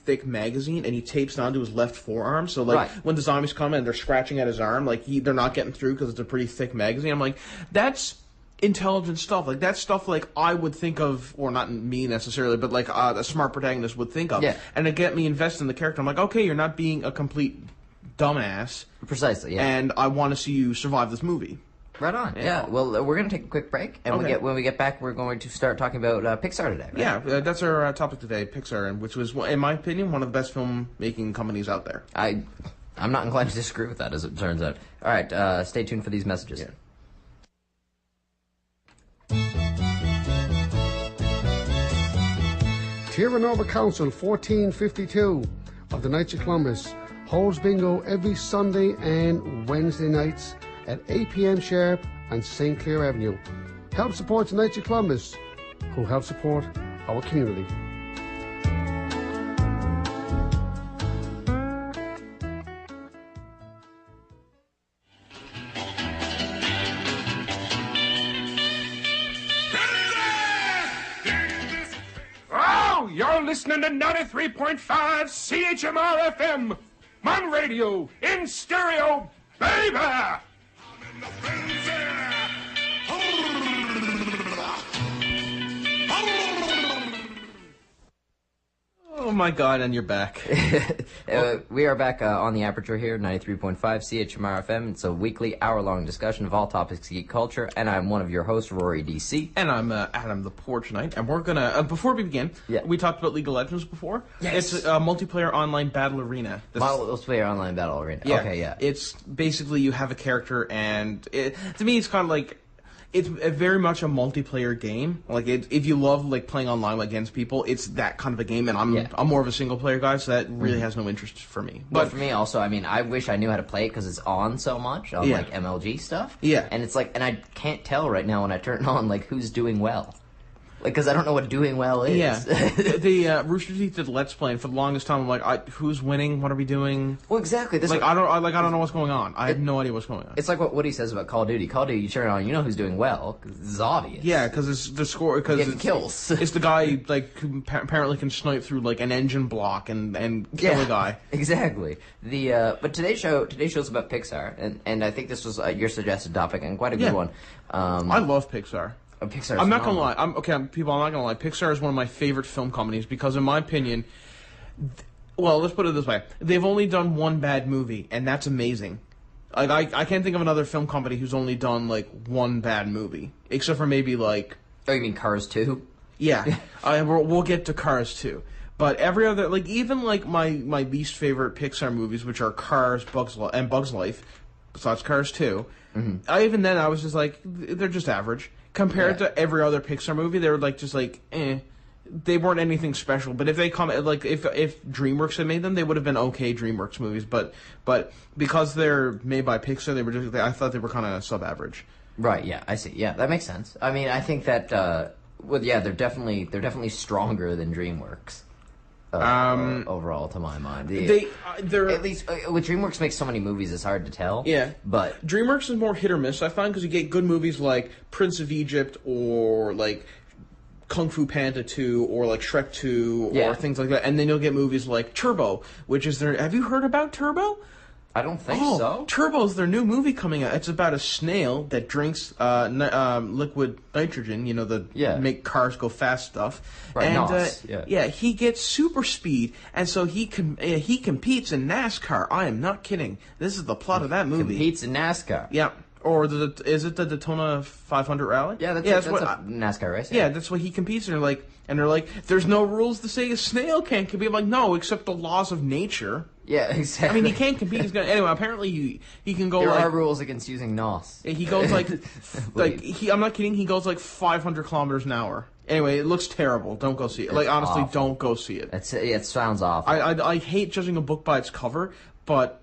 thick magazine, and he tapes it onto his left forearm. So, like, when the zombies come and they're scratching at his arm, like, they're not getting through because it's a pretty thick magazine. I'm like, that's intelligent stuff. Like, that's stuff, like, I would think of, or not me necessarily, but, like, a smart protagonist would think of. Yeah. And to get me invested in the character, I'm like, okay, you're not being a complete dumbass. Precisely, yeah. And I want to see you survive this movie. Right on. Yeah. Well, we're going to take a quick break, and when we get back, we're going to start talking about Pixar today, right? Yeah, that's our topic today, Pixar, which was, in my opinion, one of the best film-making companies out there. I'm not inclined to disagree with that, as it turns out. All right, stay tuned for these messages. Yeah. Tierra Nova Council 1452 of the Knights of Columbus holds bingo every Sunday and Wednesday nights at 8 p.m. sharp on St. Clair Avenue. Help support the Knights of Columbus, who help support our community. You're listening to 93.5 CHMR FM. Mon radio, in stereo, baby! I'm in the frenzy. Oh my god, and you're back. We are back on the Aperture here, 93.5 CHMR FM. It's a weekly, hour-long discussion of all topics of geek culture, and I'm one of your hosts, Rory DC. And I'm Adam the Porch Knight, and we're gonna, before we begin, we talked about League of Legends before. Yes. It's a multiplayer online battle arena. Multiplayer online battle arena. Yeah. Okay, yeah. It's basically you have a character, and to me it's kind of like, it's very much a multiplayer game. Like, if you love, like, playing online against people, it's that kind of a game, and I'm more of a single-player guy, so that really has no interest for me. But for me, also, I mean, I wish I knew how to play it, because it's on so much, on, like, MLG stuff. Yeah. And it's like, and I can't tell right now when I turn it on, like, who's doing well. Like, because I don't know what doing well is. Yeah. The Rooster Teeth did Let's Play, and for the longest time, I'm like, who's winning? What are we doing? Well, exactly. This I don't know what's going on. I have no idea what's going on. It's like what Woody says about Call of Duty. Call of Duty, you turn it on, you know who's doing well, because it's obvious. Yeah, because it's the score. Because it's kills. It's the guy like who apparently can snipe through like an engine block and kill a guy. Exactly. But today's show's about Pixar, and I think this was your suggested topic and quite a good one. I love Pixar. Pixar. I'm not gonna lie. I'm not gonna lie. Pixar is one of my favorite film companies because, in my opinion, well, let's put it this way: they've only done one bad movie, and that's amazing. Like, I can't think of another film company who's only done like one bad movie, except for maybe like. Oh, you mean Cars 2? Yeah, we'll get to Cars 2. But every other, like, even like my least favorite Pixar movies, which are Cars, Bugs Life, besides Cars 2. Mm-hmm. Even then, I was just like, they're just average. Compared to every other Pixar movie, they were like just like, They weren't anything special. But if they come, like, if DreamWorks had made them, they would have been okay DreamWorks movies. But because they're made by Pixar, I thought they were kind of sub-average. Right. Yeah, I see. Yeah, that makes sense. I mean, I think that they're definitely stronger than DreamWorks. Overall, to my mind, they're at least with DreamWorks makes so many movies, it's hard to tell. Yeah, but DreamWorks is more hit or miss, I find, because you get good movies like Prince of Egypt or like Kung Fu Panda 2 or like Shrek 2 or things like that, and then you'll get movies like Turbo, which is their. Have you heard about Turbo? I don't think so. Turbo's their new movie coming out. It's about a snail that drinks liquid nitrogen, make cars go fast stuff. Right, and he gets super speed, and so he competes in NASCAR. I am not kidding. This is the plot of that movie. Competes in NASCAR. Yeah. Or is it the Daytona 500 Rally? Yeah, that's a NASCAR race. Yeah, that's what he competes in. And they're like, there's no rules to say a snail can't compete. I'm like, no, except the laws of nature. Yeah, exactly. I mean, he can't compete. Anyway, apparently he can go. There are rules against using NOS. He goes I'm not kidding. He goes like 500 kilometers an hour. Anyway, it looks terrible. Don't go see it. Like, honestly, don't go see it. It sounds awful. I hate judging a book by its cover, but.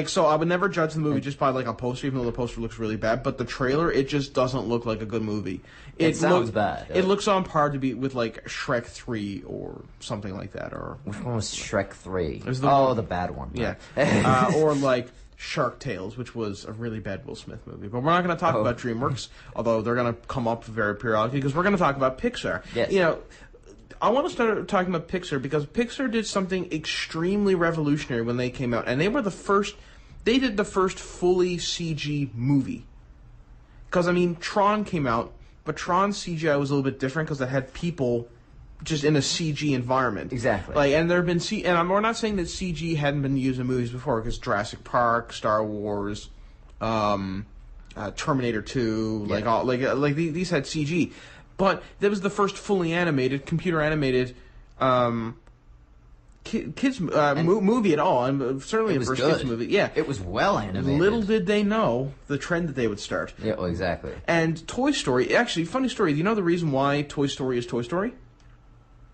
So I would never judge the movie just by, like, a poster, even though the poster looks really bad. But the trailer, it just doesn't look like a good movie. It sounds bad. It looks on par to be with, like, Shrek 3 or something like that. Or which one was Shrek 3? The bad one. Yeah. Or, like, Shark Tales, which was a really bad Will Smith movie. But we're not going to talk about DreamWorks, although they're going to come up very periodically, because we're going to talk about Pixar. Yes. I want to start talking about Pixar because Pixar did something extremely revolutionary when they came out, and they were the first. They did the first fully CG movie. Because I mean, Tron came out, but Tron's CGI was a little bit different because it had people just in a CG environment. Exactly. Like, and there have been we're not saying that CG hadn't been used in movies before, because Jurassic Park, Star Wars, Terminator 2, these had CG, but that was the first fully animated, computer animated kids movie at all, and certainly the first kids movie. Yeah, it was well animated. Little did they know the trend that they would start. Yeah, well, exactly. And Toy Story, actually, funny story. Do you know the reason why Toy Story is Toy Story?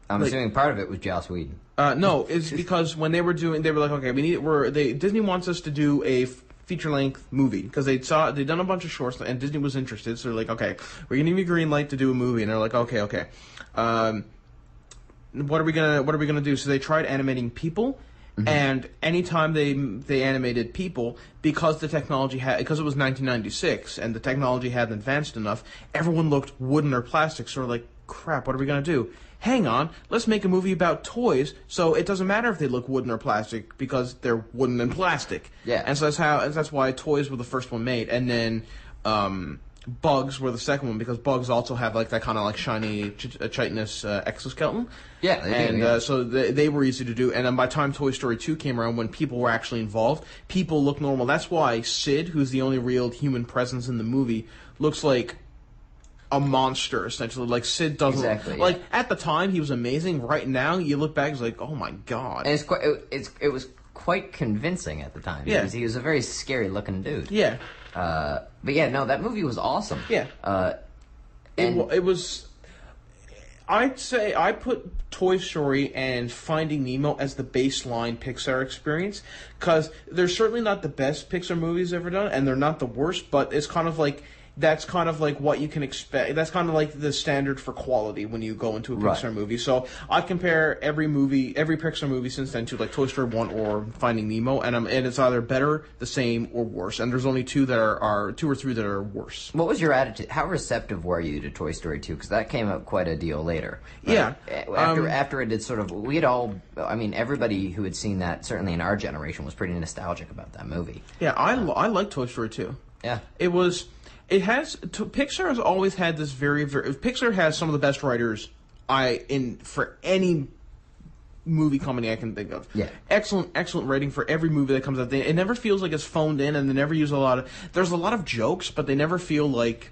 I'm assuming part of it was Joss Whedon. No, it's because when they were like, okay, Disney wants us to do a feature-length movie, because they'd done a bunch of shorts, and Disney was interested, so they're like, okay, we're gonna give you green light to do a movie, and they're like, okay. What are we gonna do? So they tried animating people, and anytime they animated people, because the technology because it was 1996 and the technology hadn't advanced enough, everyone looked wooden or plastic. So we're like, crap, what are we gonna do? Hang on, let's make a movie about toys, so it doesn't matter if they look wooden or plastic because they're wooden and plastic. Yeah. And so that's why toys were the first one made, and then Bugs were the second one, because Bugs also have like that kind of like shiny chitinous exoskeleton. Yeah, they do. So they were easy to do. And then by the time Toy Story 2 came around, when people were actually involved, people look normal. That's why Sid, who's the only real human presence in the movie, looks like a monster, essentially. Like, Sid doesn't... Exactly, like, at the time, he was amazing. Right now, you look back, it's like, oh my god. And it was quite convincing at the time. Yeah. He was a very scary-looking dude. Yeah. But yeah, no, that movie was awesome. Yeah. It was... I'd say I put Toy Story and Finding Nemo as the baseline Pixar experience, because they're certainly not the best Pixar movies ever done, and they're not the worst, but it's kind of like... That's kind of like what you can expect. That's kind of like the standard for quality when you go into a Pixar movie. So I compare every Pixar movie since then to like Toy Story 1 or Finding Nemo, and it's either better, the same, or worse. And there's only two or three that are worse. What was your attitude? How receptive were you to Toy Story 2? Because that came out quite a deal later. Right? Yeah. After it had sort of, everybody who had seen that, certainly in our generation, was pretty nostalgic about that movie. Yeah, I like Toy Story 2. Yeah. Pixar has always had this Pixar has some of the best writers for any movie company I can think of. Yeah. Excellent writing for every movie that comes out. It never feels like it's phoned in, and they never use there's a lot of jokes, but they never feel like,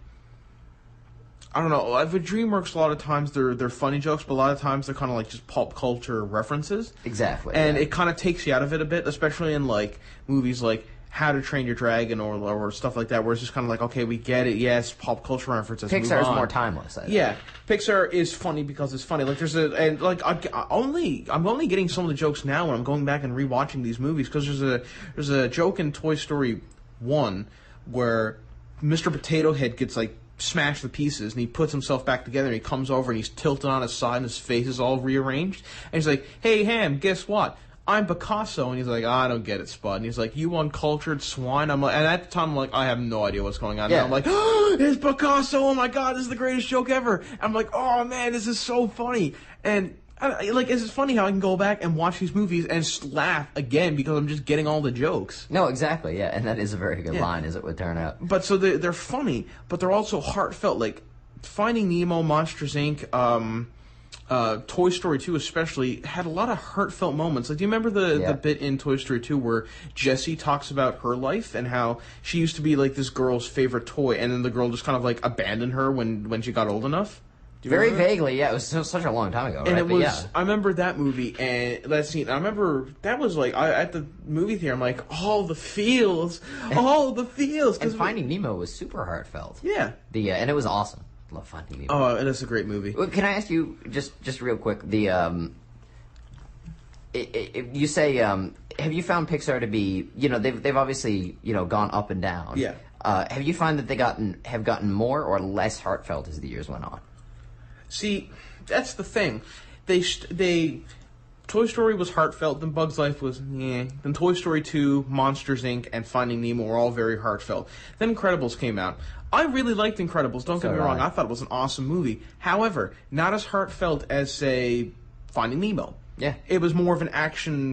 I don't know, with DreamWorks a lot of times they're funny jokes, but a lot of times they're kind of like just pop culture references. Exactly. And it kind of takes you out of it a bit, especially in like movies like How to Train Your Dragon or stuff like that, where it's just kind of like, okay, we get it, yes, pop culture references. Pixar is more timeless, I think. Yeah, Pixar is funny because it's funny. Like I'm only getting some of the jokes now when I'm going back and rewatching these movies, because there's a joke in Toy Story 1 where Mr. Potato Head gets like smashed to pieces, and he puts himself back together, and he comes over and he's tilted on his side, and his face is all rearranged, and he's like, "Hey Ham, guess what? I'm Picasso." And he's like, I don't get it, Spud. And he's like, you uncultured swine. I'm like, and at the time, I'm like, I have no idea what's going on. Yeah. And I'm like, oh, it's Picasso. Oh my god, this is the greatest joke ever. I'm like, oh man, this is so funny. And it's funny how I can go back and watch these movies and just laugh again because I'm just getting all the jokes. No, exactly, yeah, and that is a very good line, as it would turn out. But so they're funny, but they're also heartfelt. Like Finding Nemo, Monsters Inc., Toy Story 2 especially had a lot of heartfelt moments. Like, do you remember the bit in Toy Story 2 where Jessie talks about her life and how she used to be like this girl's favorite toy, and then the girl just kind of like abandoned her when she got old enough? Very vaguely, yeah. It was such a long time ago, right? And it was, I remember that movie and that scene. I remember that was like, at the movie theater, I'm like, all the feels. And Finding Nemo was super heartfelt. Yeah. And it was awesome. Love Finding Nemo. Oh, it is a great movie. Well, can I ask you just real quick? You say, have you found Pixar to be, they've obviously gone up and down. Yeah. Have you found that have gotten more or less heartfelt as the years went on? See, that's the thing. Toy Story was heartfelt, then Bug's Life was then Toy Story 2, Monsters Inc., and Finding Nemo were all very heartfelt. Then Incredibles came out. I really liked Incredibles, don't get me wrong. I thought it was an awesome movie. However, not as heartfelt as, say, Finding Nemo. Yeah. It was more of an action